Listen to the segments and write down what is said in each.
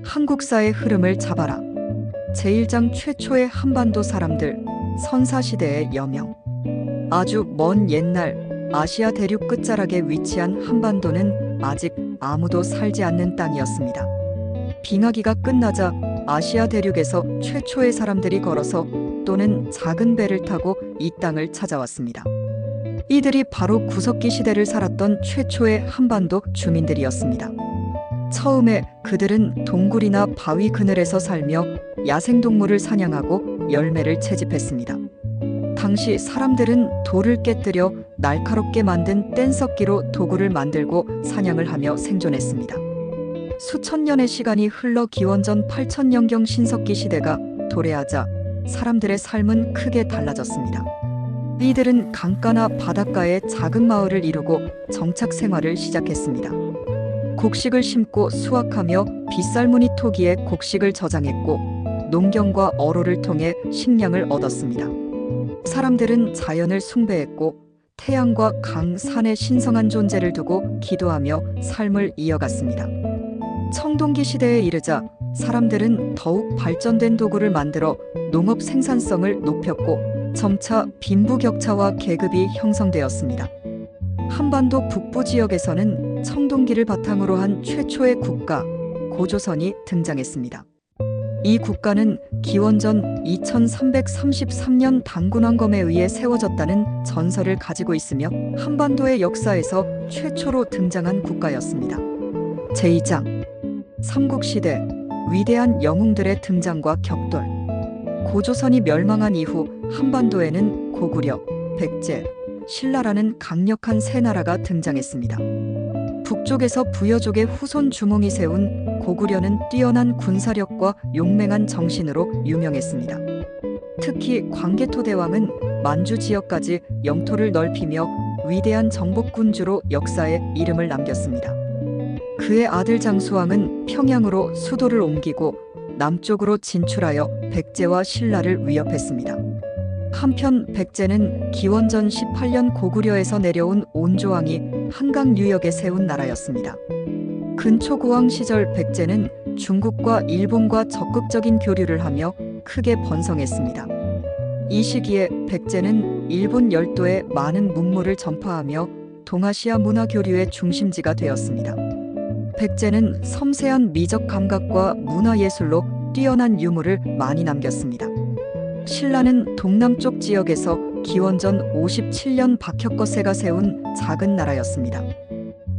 한국사의 흐름을 잡아라. 제1장 최초의 한반도 사람들, 선사시대의 여명. 아주 먼 옛날 아시아 대륙 끝자락에 위치한 한반도는 아직 아무도 살지 않는 땅이었습니다. 빙하기가 끝나자 아시아 대륙에서 최초의 사람들이 걸어서 또는 작은 배를 타고 이 땅을 찾아왔습니다. 이들이 바로 구석기 시대를 살았던 최초의 한반도 주민들이었습니다. 처음에 그들은 동굴이나 바위 그늘에서 살며 야생동물을 사냥하고 열매를 채집했습니다. 당시 사람들은 돌을 깨뜨려 날카롭게 만든 뗀석기로 도구를 만들고 사냥을 하며 생존했습니다. 수천 년의 시간이 흘러 기원전 8000년경 신석기 시대가 도래하자 사람들의 삶은 크게 달라졌습니다. 이들은 강가나 바닷가에 작은 마을을 이루고 정착 생활을 시작했습니다. 곡식을 심고 수확하며 빗살무늬 토기에 곡식을 저장했고 농경과 어로를 통해 식량을 얻었습니다. 사람들은 자연을 숭배했고 태양과 강, 산의 신성한 존재를 두고 기도하며 삶을 이어갔습니다. 청동기 시대에 이르자 사람들은 더욱 발전된 도구를 만들어 농업 생산성을 높였고 점차 빈부격차와 계급이 형성되었습니다. 한반도 북부 지역에서는 청동기를 바탕으로 한 최초의 국가, 고조선이 등장했습니다. 이 국가는 기원전 2333년 단군왕검에 의해 세워졌다는 전설을 가지고 있으며 한반도의 역사에서 최초로 등장한 국가였습니다. 제2장 삼국시대 위대한 영웅들의 등장과 격돌. 고조선이 멸망한 이후 한반도에는 고구려, 백제, 신라라는 강력한 세 나라가 등장했습니다. 북쪽에서 부여족의 후손 주몽이 세운 고구려는 뛰어난 군사력과 용맹한 정신으로 유명했습니다. 특히 광개토 대왕은 만주 지역까지 영토를 넓히며 위대한 정복군주로 역사에 이름을 남겼습니다. 그의 아들 장수왕은 평양으로 수도를 옮기고 남쪽으로 진출하여 백제와 신라를 위협했습니다. 한편 백제는 기원전 18년 고구려에서 내려온 온조왕이 한강 유역에 세운 나라였습니다. 근초고왕 시절 백제는 중국과 일본과 적극적인 교류를 하며 크게 번성했습니다. 이 시기에 백제는 일본 열도에 많은 문물을 전파하며 동아시아 문화 교류의 중심지가 되었습니다. 백제는 섬세한 미적 감각과 문화예술로 뛰어난 유물을 많이 남겼습니다. 신라는 동남쪽 지역에서 기원전 57년 박혁거세가 세운 작은 나라였습니다.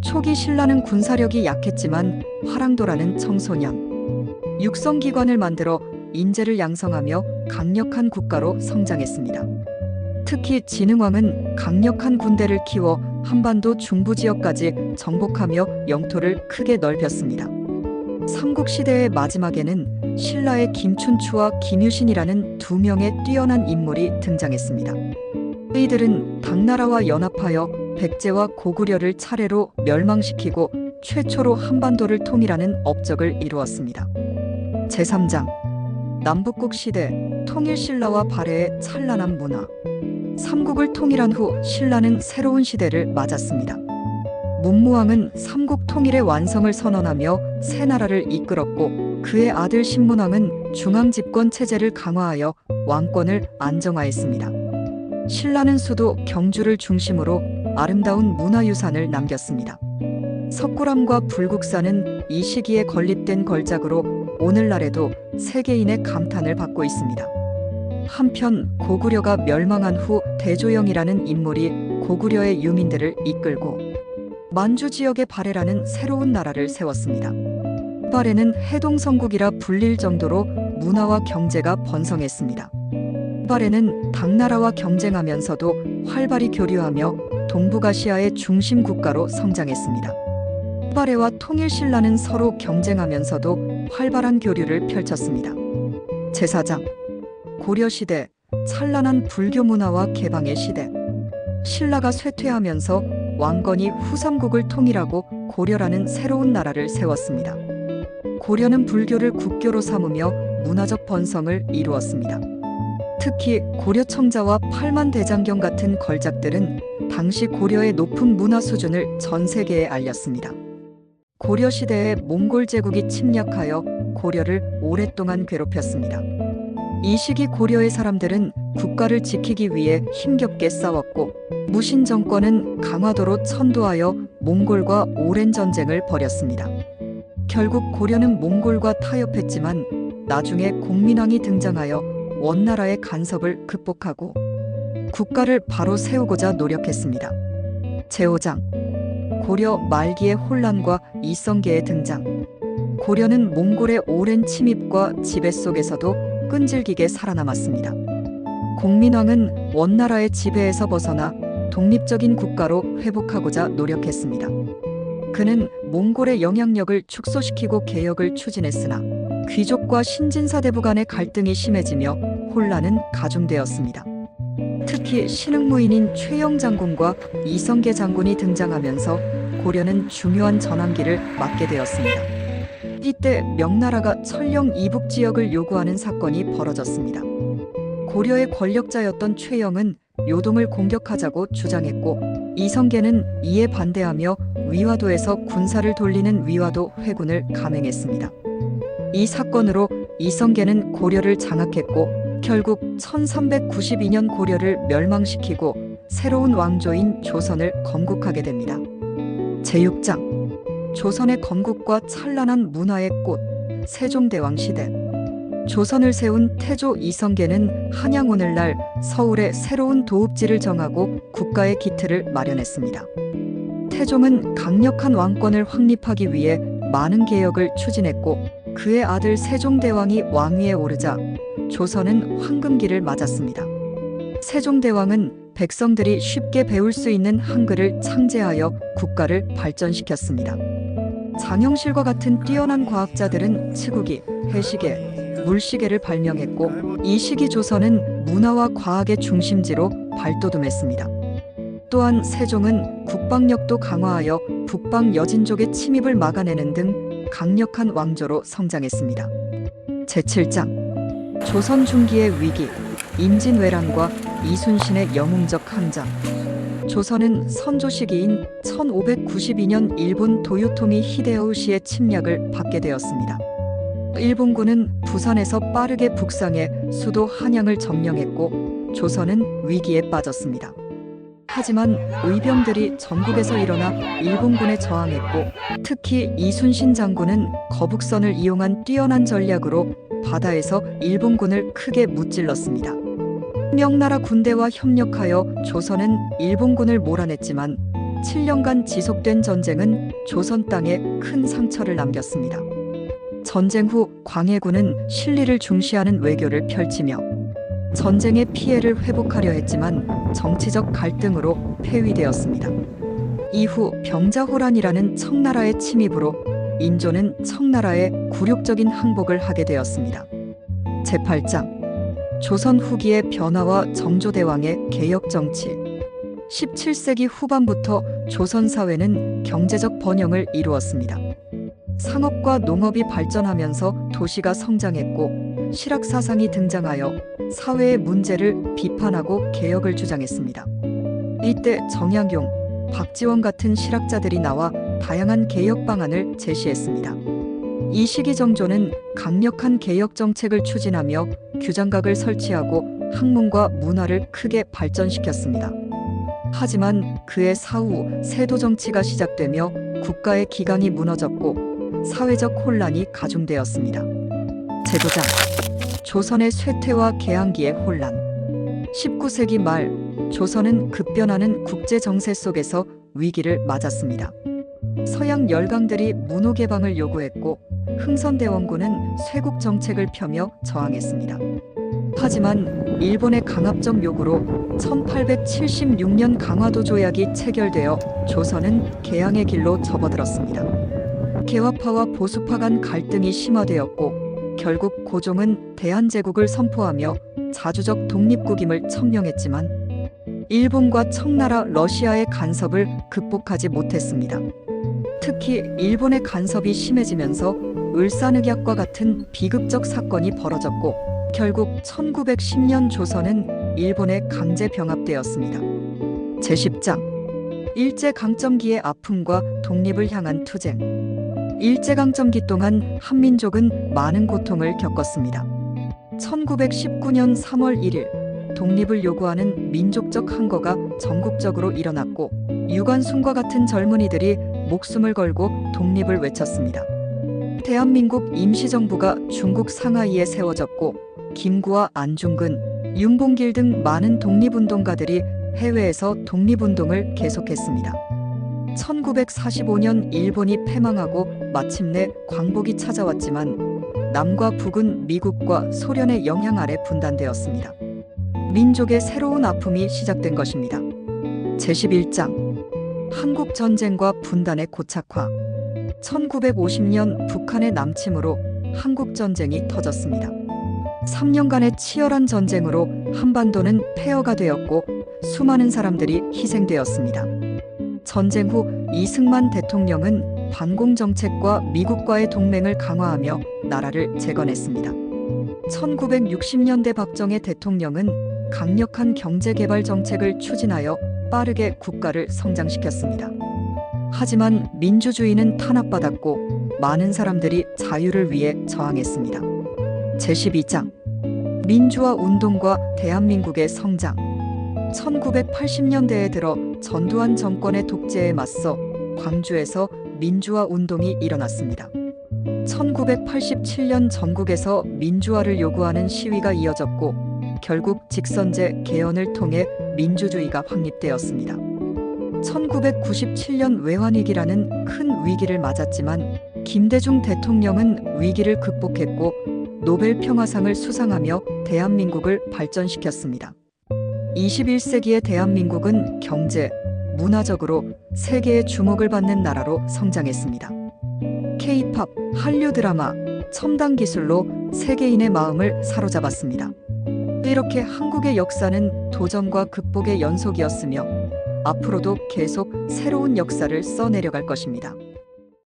초기 신라는 군사력이 약했지만 화랑도라는 청소년, 육성기관을 만들어 인재를 양성하며 강력한 국가로 성장했습니다. 특히 진흥왕은 강력한 군대를 키워 한반도 중부 지역까지 정복하며 영토를 크게 넓혔습니다. 삼국시대의 마지막에는 신라의 김춘추와 김유신이라는 두 명의 뛰어난 인물이 등장했습니다. 이들은 당나라와 연합하여 백제와 고구려를 차례로 멸망시키고 최초로 한반도를 통일하는 업적을 이루었습니다. 제3장 남북국 시대 통일신라와 발해의 찬란한 문화. 삼국을 통일한 후 신라는 새로운 시대를 맞았습니다. 문무왕은 삼국 통일의 완성을 선언하며 새 나라를 이끌었고 그의 아들 신문왕은 중앙집권 체제를 강화하여 왕권을 안정화했습니다. 신라는 수도 경주를 중심으로 아름다운 문화유산을 남겼습니다. 석굴암과 불국사는 이 시기에 건립된 걸작으로 오늘날에도 세계인의 감탄을 받고 있습니다. 한편 고구려가 멸망한 후 대조영이라는 인물이 고구려의 유민들을 이끌고 만주 지역의 발해라는 새로운 나라를 세웠습니다. 발해는 해동성국이라 불릴 정도로 문화와 경제가 번성했습니다. 발해는 당나라와 경쟁하면서도 활발히 교류하며 동북아시아의 중심 국가로 성장했습니다. 발해와 통일신라는 서로 경쟁하면서도 활발한 교류를 펼쳤습니다. 제4장 고려시대 찬란한 불교 문화와 개방의 시대. 신라가 쇠퇴하면서 왕건이 후삼국을 통일하고 고려라는 새로운 나라를 세웠습니다. 고려는 불교를 국교로 삼으며 문화적 번성을 이루었습니다. 특히 고려청자와 팔만대장경 같은 걸작들은 당시 고려의 높은 문화 수준을 전 세계에 알렸습니다. 고려시대에 몽골 제국이 침략하여 고려를 오랫동안 괴롭혔습니다. 이 시기 고려의 사람들은 국가를 지키기 위해 힘겹게 싸웠고 무신 정권은 강화도로 천도하여 몽골과 오랜 전쟁을 벌였습니다. 결국 고려는 몽골과 타협했지만 나중에 공민왕이 등장하여 원나라의 간섭을 극복하고 국가를 바로 세우고자 노력했습니다. 제5장 고려 말기의 혼란과 이성계의 등장. 고려는 몽골의 오랜 침입과 지배 속에서도 끈질기게 살아남았습니다. 공민왕은 원나라의 지배에서 벗어나 독립적인 국가로 회복하고자 노력했습니다. 그는 몽골의 영향력을 축소시키고 개혁을 추진했으나 귀족과 신진사대부 간의 갈등이 심해지며 혼란은 가중되었습니다. 특히 신흥무인인 최영 장군과 이성계 장군이 등장하면서 고려는 중요한 전환기를 맞게 되었습니다. 이때 명나라가 천령 이북 지역을 요구하는 사건이 벌어졌습니다. 고려의 권력자였던 최영은 요동을 공격하자고 주장했고 이성계는 이에 반대하며 위화도에서 군사를 돌리는 위화도 회군을 감행했습니다. 이 사건으로 이성계는 고려를 장악했고 결국 1392년 고려를 멸망시키고 새로운 왕조인 조선을 건국하게 됩니다. 제6장 조선의 건국과 찬란한 문화의 꽃 세종대왕 시대. 조선을 세운 태조 이성계는 한양 오늘날 서울에 새로운 도읍지를 정하고 국가의 기틀을 마련했습니다. 태종은 강력한 왕권을 확립하기 위해 많은 개혁을 추진했고 그의 아들 세종대왕이 왕위에 오르자 조선은 황금기를 맞았습니다. 세종대왕은 백성들이 쉽게 배울 수 있는 한글을 창제하여 국가를 발전시켰습니다. 장영실과 같은 뛰어난 과학자들은 치국이, 해시계, 물시계를 발명했고 이 시기 조선은 문화와 과학의 중심지로 발돋움했습니다. 또한 세종은 국방력도 강화하여 북방 여진족의 침입을 막아내는 등 강력한 왕조로 성장했습니다. 제7장 조선 중기의 위기, 임진왜란과 이순신의 영웅적 항장. 조선은 선조 시기인 1592년 일본 도요토미 히데요시의 침략을 받게 되었습니다. 일본군은 부산에서 빠르게 북상해 수도 한양을 점령했고 조선은 위기에 빠졌습니다. 하지만 의병들이 전국에서 일어나 일본군에 저항했고 특히 이순신 장군은 거북선을 이용한 뛰어난 전략으로 바다에서 일본군을 크게 무찔렀습니다. 명나라 군대와 협력하여 조선은 일본군을 몰아냈지만 7년간 지속된 전쟁은 조선 땅에 큰 상처를 남겼습니다. 전쟁 후 광해군은 실리를 중시하는 외교를 펼치며 전쟁의 피해를 회복하려 했지만 정치적 갈등으로 폐위되었습니다. 이후 병자호란이라는 청나라의 침입으로 인조는 청나라의 굴욕적인 항복을 하게 되었습니다. 제8장 조선 후기의 변화와 정조대왕의 개혁정치. 17세기 후반부터 조선 사회는 경제적 번영을 이루었습니다. 상업과 농업이 발전하면서 도시가 성장했고 실학사상이 등장하여 사회의 문제를 비판하고 개혁을 주장했습니다. 이때 정약용, 박지원 같은 실학자들이 나와 다양한 개혁 방안을 제시했습니다. 이 시기 정조는 강력한 개혁 정책을 추진하며 규장각을 설치하고 학문과 문화를 크게 발전시켰습니다. 하지만 그의 사후 세도 정치가 시작되며 국가의 기강이 무너졌고 사회적 혼란이 가중되었습니다. 제도장 조선의 쇠퇴와 개항기의 혼란. 19세기 말 조선은 급변하는 국제 정세 속에서 위기를 맞았습니다. 서양 열강들이 문호 개방을 요구했고 흥선대원군은 쇄국 정책을 펴며 저항했습니다. 하지만 일본의 강압적 요구로 1876년 강화도 조약이 체결되어 조선은 개항의 길로 접어들었습니다. 개화파와 보수파 간 갈등이 심화되었고 결국 고종은 대한제국을 선포하며 자주적 독립국임을 천명했지만 일본과 청나라, 러시아의 간섭을 극복하지 못했습니다. 특히 일본의 간섭이 심해지면서 을사늑약과 같은 비극적 사건이 벌어졌고 결국 1910년 조선은 일본에 강제 병합되었습니다. 제10장 일제강점기의 아픔과 독립을 향한 투쟁. 일제강점기 동안 한민족은 많은 고통을 겪었습니다. 1919년 3월 1일 독립을 요구하는 민족적 항거가 전국적으로 일어났고 유관순과 같은 젊은이들이 목숨을 걸고 독립을 외쳤습니다. 대한민국 임시정부가 중국 상하이에 세워졌고 김구와 안중근, 윤봉길 등 많은 독립운동가들이 해외에서 독립운동을 계속했습니다. 1945년 일본이 패망하고 마침내 광복이 찾아왔지만 남과 북은 미국과 소련의 영향 아래 분단되었습니다. 민족의 새로운 아픔이 시작된 것입니다. 제11장 한국전쟁과 분단의 고착화. 1950년 북한의 남침으로 한국전쟁이 터졌습니다. 3년간의 치열한 전쟁으로 한반도는 폐허가 되었고 수많은 사람들이 희생되었습니다. 전쟁 후 이승만 대통령은 반공정책과 미국과의 동맹을 강화하며 나라를 재건했습니다. 1960년대 박정희 대통령은 강력한 경제개발 정책을 추진하여 빠르게 국가를 성장시켰습니다. 하지만 민주주의는 탄압받았고 많은 사람들이 자유를 위해 저항했습니다. 제12장 민주화 운동과 대한민국의 성장. 1980년대에 들어 전두환 정권의 독재에 맞서 광주에서 민주화 운동이 일어났습니다. 1987년 전국에서 민주화를 요구하는 시위가 이어졌고 결국 직선제 개헌을 통해 민주주의가 확립되었습니다. 1997년 외환위기라는 큰 위기를 맞았지만 김대중 대통령은 위기를 극복했고 노벨 평화상을 수상하며 대한민국을 발전시켰습니다. 21세기의 대한민국은 경제, 문화적으로 세계의 주목을 받는 나라로 성장했습니다. K-팝, 한류 드라마, 첨단 기술로 세계인의 마음을 사로잡았습니다. 이렇게 한국의 역사는 도전과 극복의 연속이었으며 앞으로도 계속 새로운 역사를 써내려갈 것입니다.